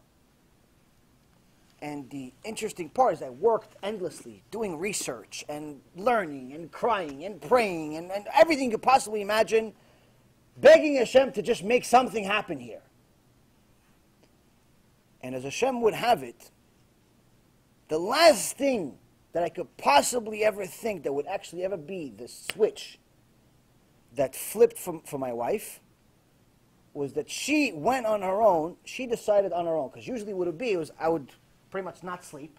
And the interesting part is I worked endlessly, doing research and learning and crying and praying and everything you could possibly imagine, begging Hashem to just make something happen here. And as Hashem would have it, the last thing that I could possibly ever think that would actually ever be the switch that flipped for my wife was that she went on her own. She decided on her own, because usually what it would be was I would pretty much not sleep.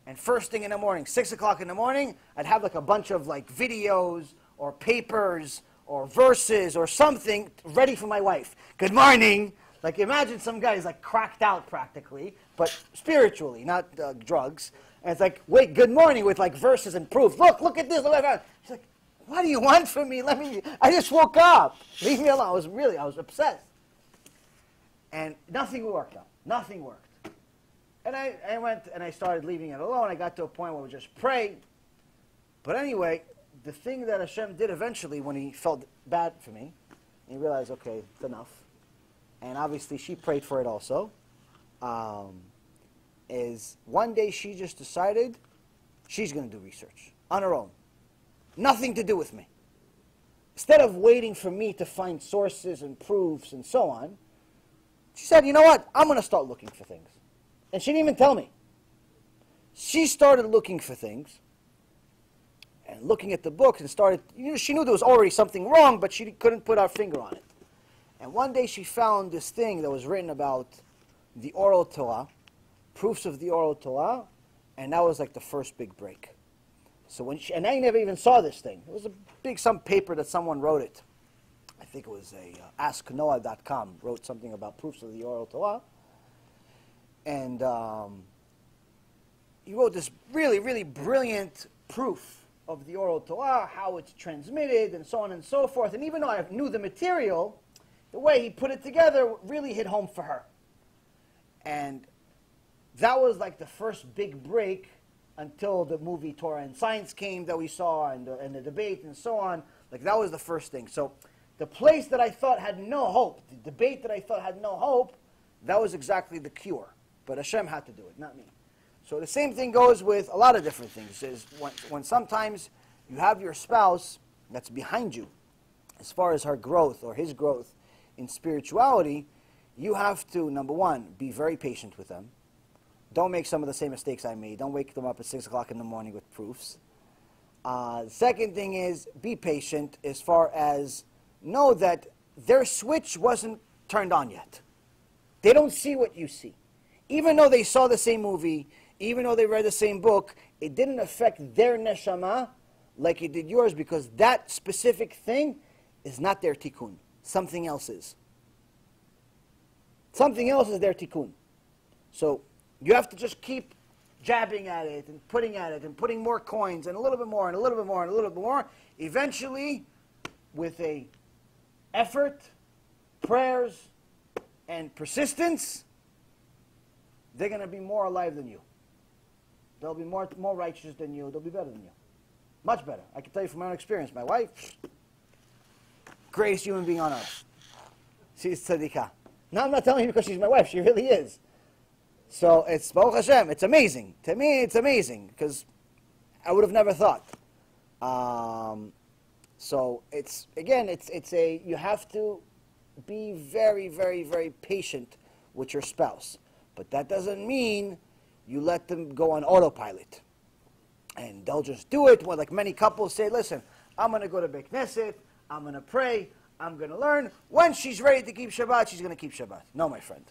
And first thing in the morning, 6 o'clock in the morning, I'd have like a bunch of like videos or papers or verses or something ready for my wife. Good morning. Like imagine some guy is like cracked out practically, but spiritually, not drugs. And it's like, wait, good morning with like verses and proof. Look at this. Look at that. She's like, what do you want from me? I just woke up. Leave me alone. I was obsessed. And nothing worked out. Nothing worked. And I went and I started leaving it alone. I got to a point where we just prayed. But anyway, the thing that Hashem did eventually when he felt bad for me, he realized, okay, it's enough. And obviously she prayed for it also, is one day she just decided she's going to do research on her own. Nothing to do with me. Instead of waiting for me to find sources and proofs and so on, she said, you know what, I'm going to start looking for things. And she didn't even tell me. She started looking for things and looking at the books and started, she knew there was already something wrong, but she couldn't put her finger on it. And one day she found this thing that was written about the oral Torah, proofs of the oral Torah, and that was like the first big break. So when and I never even saw this thing. It was some paper that someone wrote it. I think it was asknoah.com wrote something about proofs of the oral Torah. And he wrote this really, really brilliant proof of the oral Torah, how it's transmitted, and so on and so forth. And even though I knew the material, the way he put it together really hit home for her. And that was like the first big break until the movie Torah and Science came that we saw, and the debate and so on. Like that was the first thing. So the place that I thought had no hope, the debate that I thought had no hope, that was exactly the cure. But Hashem had to do it, not me. So the same thing goes with a lot of different things. Is when sometimes you have your spouse that's behind you, as far as her growth or his growth in spirituality, you have to, number one, be very patient with them. Don't make some of the same mistakes I made. Don't wake them up at 6 o'clock in the morning with proofs. The second thing is be patient as far as know that their switch wasn't turned on yet. They don't see what you see. Even though they saw the same movie, even though they read the same book, it didn't affect their neshama like it did yours, because that specific thing is not their tikkun. Something else is. Something else is their tikkun. So you have to just keep jabbing at it and putting more coins and a little bit more and a little bit more and a little bit more. Eventually, with a effort, prayers, and persistence, they're going to be more alive than you. They'll be more righteous than you. They'll be better than you. Much better. I can tell you from my own experience. My wife, greatest human being on earth. She's tzadikah. Now I'm not telling you because she's my wife. She really is. So it's Baruch Hashem. It's amazing. To me, it's amazing because I would have never thought. So it's again, you have to be very, very, very patient with your spouse. But that doesn't mean you let them go on autopilot. And they'll just do it. Well, like many couples say, listen, I'm going to go to Beit Knesset, I'm going to pray, I'm going to learn. When she's ready to keep Shabbat, she's going to keep Shabbat. No, my friend.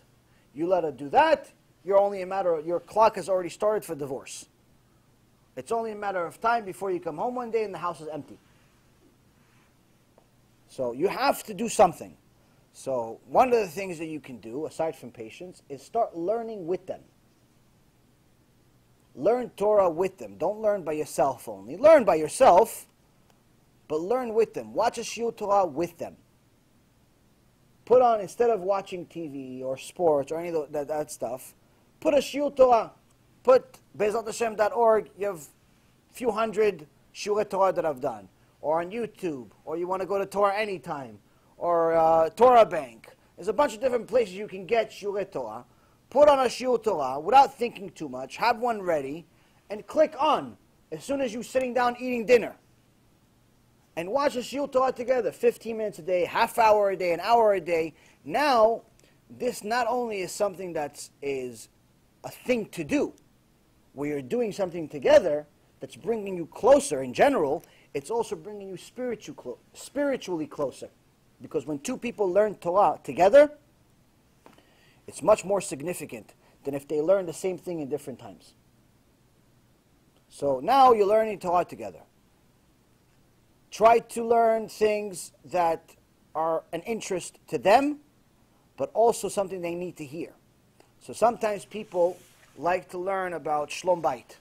You let her do that, your clock has already started for divorce. It's only a matter of time before you come home one day and the house is empty. So you have to do something. So one of the things that you can do, aside from patience, is start learning with them. Learn Torah with them. Don't learn by yourself only. Learn by yourself, but learn with them. Watch a shiur Torah with them. Put on, instead of watching TV or sports or any of that stuff, put a shiur Torah. Put BezratHashem.org. You have a few hundred shiur Torah that I've done. Or on YouTube. Or you want to go to Torah Anytime. Or Torah Bank. There's a bunch of different places you can get shiurei Torah. Put on a shiur Torah without thinking too much. Have one ready, and click on as soon as you're sitting down eating dinner. And watch a shiur Torah together, 15 minutes a day, half hour a day, an hour a day. Now, this not only is something that is a thing to do, where you're doing something together that's bringing you closer in general, it's also bringing you spiritually closer. Because when two people learn Torah together, it's much more significant than if they learn the same thing in different times. So now you're learning Torah together. Try to learn things that are an interest to them, but also something they need to hear. So sometimes people like to learn about Shlom Bayit.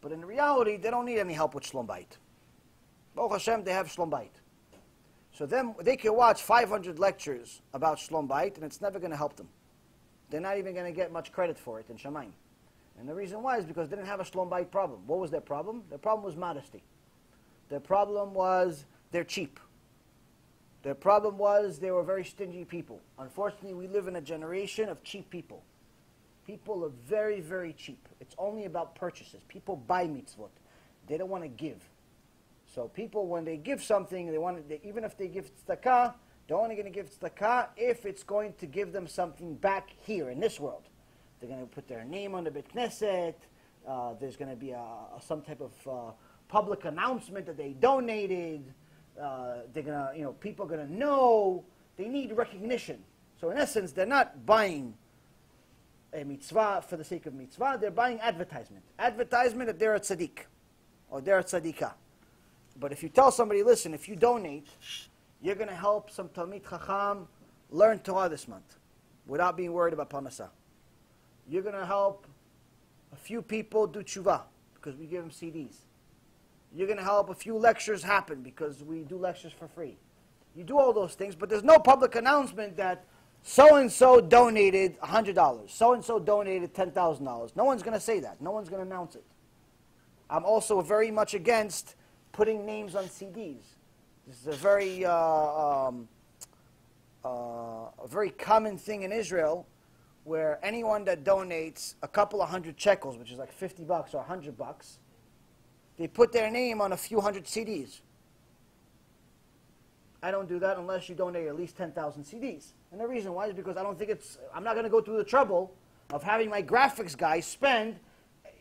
But in reality, they don't need any help with Shlom Bayit. Baruch Hashem, they have Shlom Bayit. So then they can watch 500 lectures about Shlom Bayit, and it's never going to help them. They're not even going to get much credit for it in Shamayim. And the reason why is because they didn't have a Shlom Bayit problem. What was their problem? Their problem was modesty. Their problem was they're cheap. Their problem was they were very stingy people. Unfortunately, we live in a generation of cheap people. People are very, very cheap. It's only about purchases. People buy mitzvot. They don't want to give. So people, when they give something, even if they give tzedakah, they're only going to give tzedakah if it's going to give them something back here in this world. They're going to put their name on the Beit Knesset. There's going to be some type of public announcement that they donated. They're gonna, people are going to know. They need recognition. So in essence, they're not buying a mitzvah for the sake of mitzvah. They're buying advertisement. Advertisement that they're a tzaddik or they're a tzaddikah. But if you tell somebody, listen, if you donate, you're going to help some Talmid Chacham learn Torah this month without being worried about Parnassah. You're going to help a few people do tshuva because we give them CDs. You're going to help a few lectures happen because we do lectures for free. You do all those things, but there's no public announcement that so-and-so donated $100. So-and-so donated $10,000. No one's going to say that. No one's going to announce it. I'm also very much against putting names on CDs. This is a very common thing in Israel, where anyone that donates a couple of hundred shekels, which is like $50 or $100, they put their name on a few hundred CDs. I don't do that unless you donate at least 10,000 CDs. And the reason why is because I don't think I'm not going to go through the trouble of having my graphics guy spend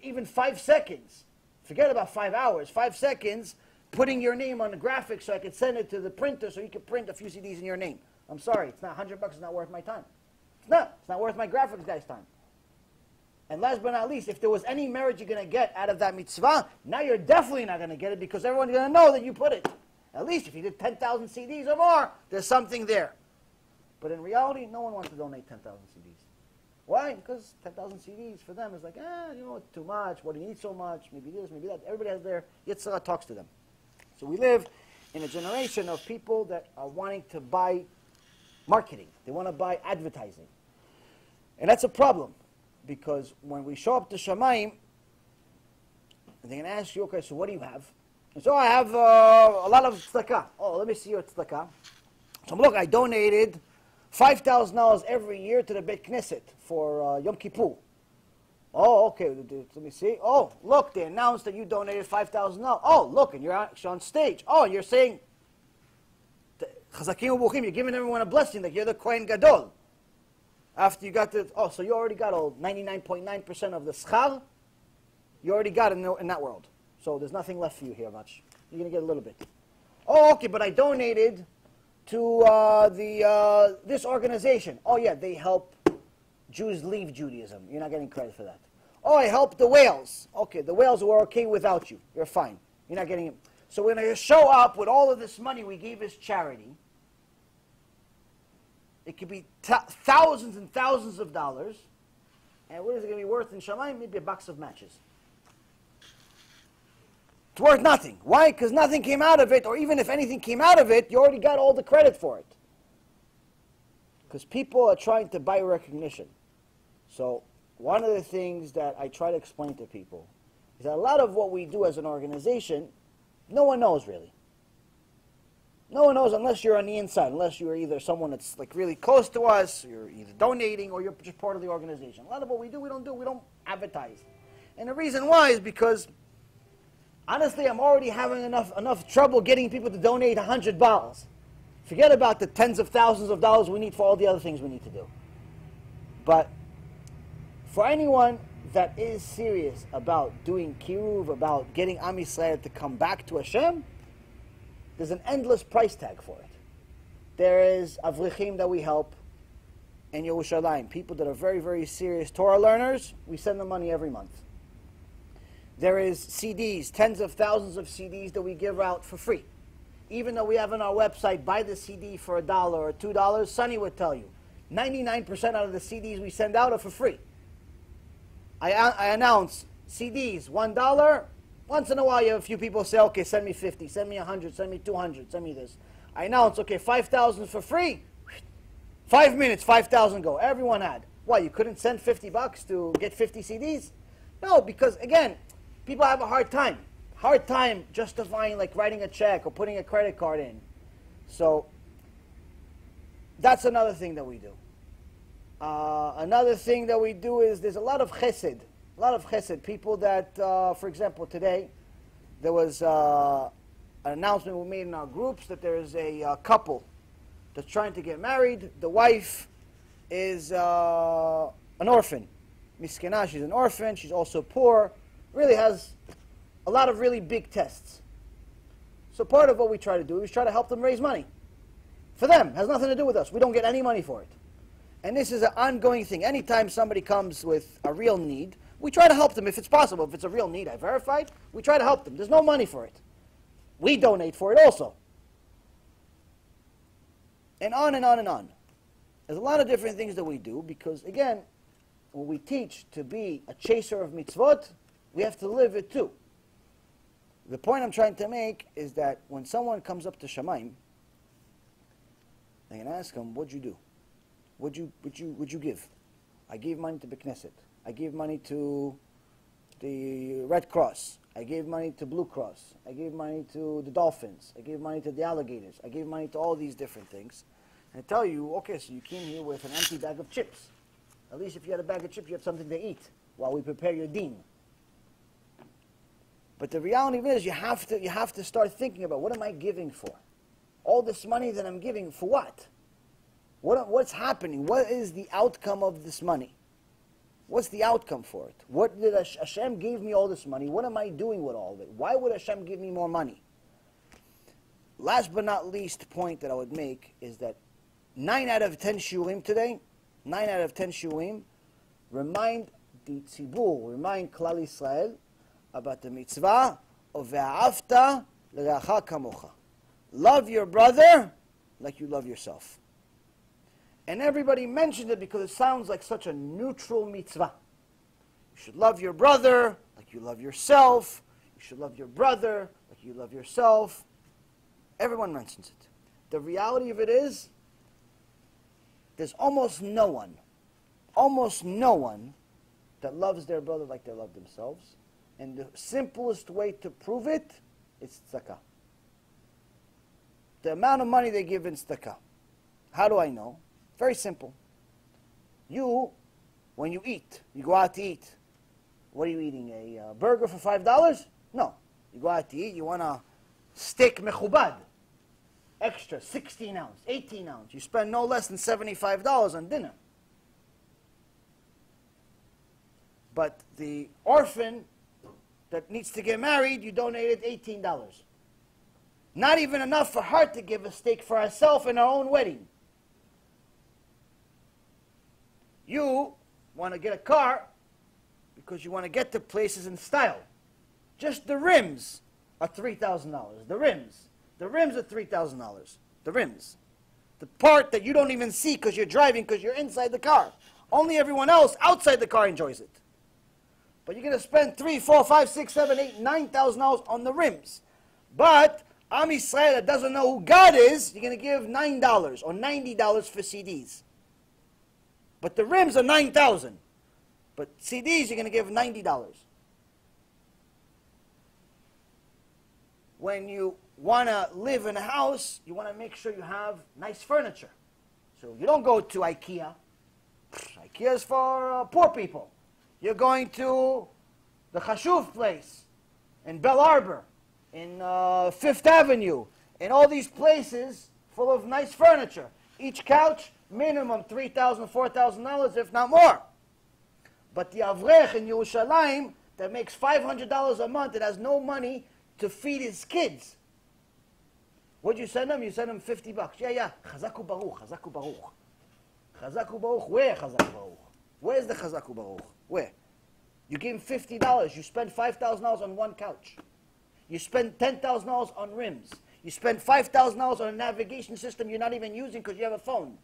even 5 seconds. Forget about 5 hours. 5 seconds putting your name on the graphic so I could send it to the printer so you could print a few CDs in your name. I'm sorry, it's not $100. It's not worth my time. It's not. It's not worth my graphics guy's time. And last but not least, if there was any merit you're going to get out of that mitzvah, now you're definitely not going to get it because everyone's going to know that you put it. At least if you did 10,000 CDs or more, there's something there. But in reality, no one wants to donate 10,000 CDs. Why? Because 10,000 CDs for them is like, it's too much. What do you need so much? Maybe this, maybe that. Everybody has their Yitzhak talks to them. So we live in a generation of people that are wanting to buy marketing. They want to buy advertising. And that's a problem. Because when we show up to Shamayim, they're going to ask you, okay, so what do you have? And so I have a lot of tzedakah. Oh, let me see your tzedakah. So look, I donated $5,000 every year to the Beit Knesset for Yom Kippur. Oh, okay, let me see. Oh, look, they announced that you donated $5,000. Oh, look, and you're actually on stage. Oh, you're saying, Chazakim u'buchim, you're giving everyone a blessing, that you're the Kohen Gadol. After you got so you already got all 99.9% of the schar, you already got it in that world. So there's nothing left for you here much. You're going to get a little bit. Oh, okay, but I donated to this organization. Oh, yeah, they help Jews leave Judaism. You're not getting credit for that. Oh, I helped the whales. Okay, the whales were okay without you. You're fine. You're not getting it. So we're going to show up with all of this money we gave as charity. It could be thousands and thousands of dollars. And what is it going to be worth in Shamayim? Maybe a box of matches. It's worth nothing. Why? Because nothing came out of it, or even if anything came out of it, you already got all the credit for it. Because people are trying to buy recognition. So one of the things that I try to explain to people is that a lot of what we do as an organization, no one knows really. No one knows unless you're on the inside, unless you're either someone that's like really close to us, you're either donating or you're just part of the organization. A lot of what we do, we don't advertise. And the reason why is because, honestly, I'm already having enough trouble getting people to donate $100. Forget about the tens of thousands of dollars we need for all the other things we need to do. But for anyone that is serious about doing kiruv, about getting Am Yisrael to come back to Hashem, there's an endless price tag for it. There is avrichim that we help in Yerushalayim, people that are very, very serious Torah learners. We send them money every month. There is CDs, tens of thousands of CDs that we give out for free. Even though we have on our website, buy the CD for $1 or $2, Sonny would tell you, 99% out of the CDs we send out are for free. I announce CDs, $1. Once in a while, you have a few people say, okay, send me 50, send me 100, send me 200, send me this. I announce, okay, 5,000 for free. 5 minutes, 5,000 go. Everyone had. Why, you couldn't send $50 to get 50 CDs? No, because, again, people have a hard time justifying, like, writing a check or putting a credit card in. So that's another thing that we do. Another thing that we do is there's a lot of chesed. A lot of chesed. People that, for example, today, there was an announcement we made in our groups that there is a couple that's trying to get married. The wife is an orphan. Miskena, she's an orphan. She's also poor. Really has a lot of really big tests. So part of what we try to do is try to help them raise money. For them. Has nothing to do with us. We don't get any money for it. And this is an ongoing thing. Anytime somebody comes with a real need, we try to help them if it's possible. If it's a real need, I verified, we try to help them. There's no money for it. We donate for it also. And on and on and on. There's a lot of different things that we do because, again, when we teach to be a chaser of mitzvot, we have to live it too. The point I'm trying to make is that when someone comes up to Shamayim, they can ask him, what'd you do? What'd you give? I gave money to the Knesset. I gave money to the Red Cross. I gave money to Blue Cross. I gave money to the dolphins. I gave money to the alligators. I gave money to all these different things. And I tell you, okay, so you came here with an empty bag of chips. At least if you had a bag of chips, you have something to eat while we prepare your deen. But the reality of it is you have to start thinking about, what am I giving for? All this money that I'm giving, for what? What's happening? What is the outcome of this money? What's the outcome for it? What did Hashem gave me all this money? What am I doing with all of it? Why would Hashem give me more money? Last but not least point that I would make is that 9 out of 10 shiurim today, 9 out of 10 shiurim, remind the tzibur, remind Klal Yisrael about the mitzvah of ve'ahavta l'reacha kamocha. Love your brother like you love yourself. And everybody mentioned it because it sounds like such a neutral mitzvah. You should love your brother like you love yourself. You should love your brother like you love yourself. Everyone mentions it. The reality of it is, there's almost no one that loves their brother like they love themselves. And the simplest way to prove it is tzedakah. The amount of money they give in tzedakah. How do I know? Very simple. You, when you eat, you go out to eat. What are you eating? A burger for $5? No. You go out to eat, you want a steak mechubad. Extra, 16 ounce, 18 ounce. You spend no less than $75 on dinner. But the orphan that needs to get married, you donated $18. Not even enough for her to give a steak for herself in her own wedding. You want to get a car because you want to get to places in style. Just the rims are $3,000. The rims are $3,000. The rims. The part that you don't even see because you're driving, because you're inside the car. Only everyone else outside the car enjoys it. But you're going to spend $3,000, $4,000, $5,000, $6,000, $7,000, $8,000, $9,000 on the rims. But Am Yisrael that doesn't know who God is, you're going to give $9 or $90 for CDs. But the rims are $9,000. But CDs, you're going to give $90. When you want to live in a house, you want to make sure you have nice furniture. So you don't go to IKEA. IKEA is for poor people. You're going to the Chashuv place in Bell Arbor, in Fifth Avenue, in all these places full of nice furniture. Each couch, minimum $3,000, $4,000, if not more. But the Avrech in Yerushalayim that makes $500 a month and has no money to feed his kids. What'd you send him? You send him $50. Yeah. Chazaku Baruch, Chazaku Baruch. Chazaku Baruch, where Chazaku Baruch? Where's the Chazaku Baruch? Where? You gave him $50. You spend $5,000 on one couch. You spend $10,000 on rims. You spend $5,000 on a navigation system you're not even using because you have a phone.